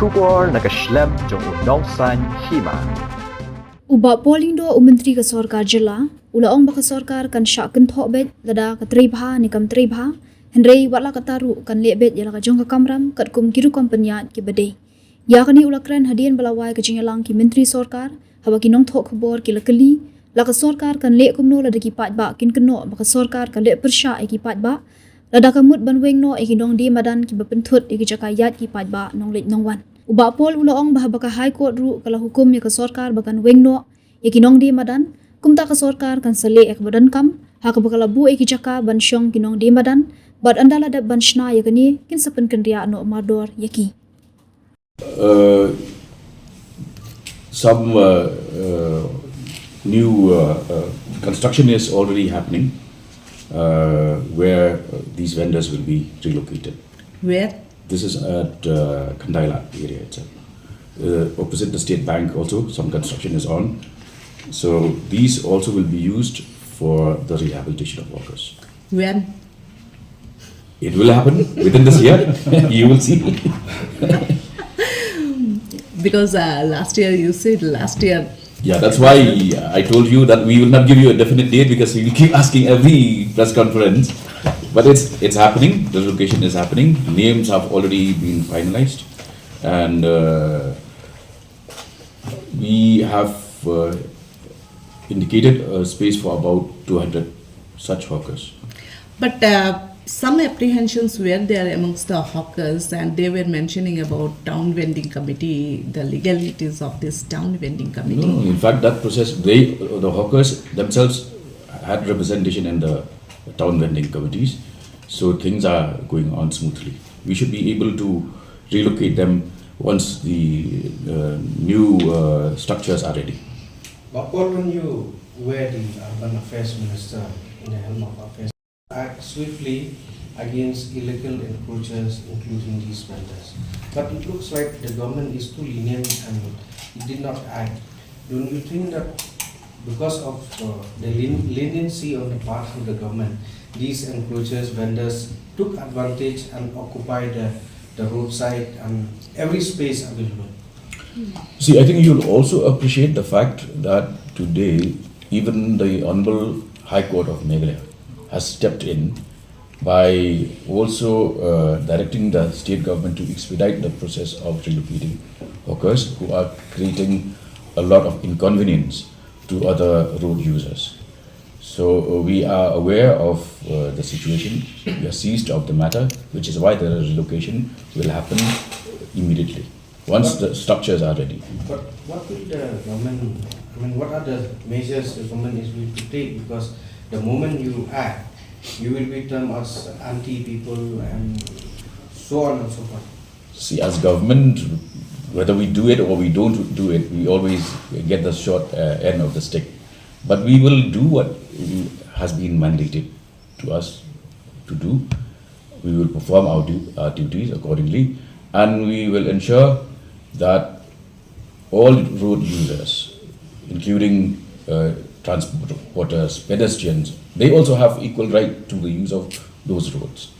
Shubor nakaslem jong unongsan Hima. Uba Lyngdoh Menteri ke Sorkar jela, ulaong baka Sorkar kan Shah Kynthoh Beit Lada ke Trei ni kam Trei Henry watla kataru kan lek Beit yala ka jong ka kamram kat kum kiru kompanyat ki badai. Ya kani ulakran hadian balawai ke jingalang ki Menteri Sorkar, hawa ki nong thok khobor ki lakali, la ka Sorkar kan lek kumno lada ki pat ba kin keno baka Sorkar kan lek persha ki pat ba. Lada ka mut banweng no ki nong di madan ki bapentut ki jakayat ki pat ba nong lek nong wan. Uba pol ulaong bah baka High Court ru kala hukum ya ka Sorkar bakan weng no ya ki nong di madan kumta ka Sorkar kan sale ek badan kam ha ka bakala bu ki jaka ban syong ki nong di madan bad andala da ban shna ya kani kin sapen kan ria no mador yaki. Some new construction is already happening where these vendors will be relocated. Where? This is at Kynthoh area itself. Opposite the State Bank also, some construction is on. So these also will be used for the rehabilitation of workers. When? It will happen within this year. You will see. Because last year you said last year. Yeah, that's why I told you that we will not give you a definite date because you will keep asking every press conference. But it's happening. The relocation is happening. Names have already been finalized, and we have indicated a space for about 200 such hawkers. But some apprehensions were there amongst the hawkers, and they were mentioning about town vending committee, the legalities of this town vending committee. No, in fact, that process, the hawkers themselves had representation in the town vending committees, so things are going on smoothly. We should be able to relocate them once the new structures are ready. But when you were the urban affairs minister in the helm of affairs, act swiftly against illegal encroachers, including these vendors. But it looks like the government is too lenient and it did not act. Don't you think that because of the leniency on the part of the government, these encroachers, vendors took advantage and occupied the roadside and every space available? See, I think you'll also appreciate the fact that today, even the Honorable High Court of Meghalaya has stepped in by also directing the state government to expedite the process of relocating hawkers who are creating a lot of inconvenience to other road users. So we are aware of the situation, we are seized of the matter, which is why the relocation will happen immediately, once the structures are ready. But what will the government, what are the measures the government is going to take? Because the moment you act, you will be termed as anti-people and so on and so forth. See, as government, whether we do it or we don't do it, we always get the short end of the stick. But we will do what has been mandated to us to do. We will perform our duties accordingly, and we will ensure that all road users, including transporters, pedestrians, they also have equal right to the use of those roads.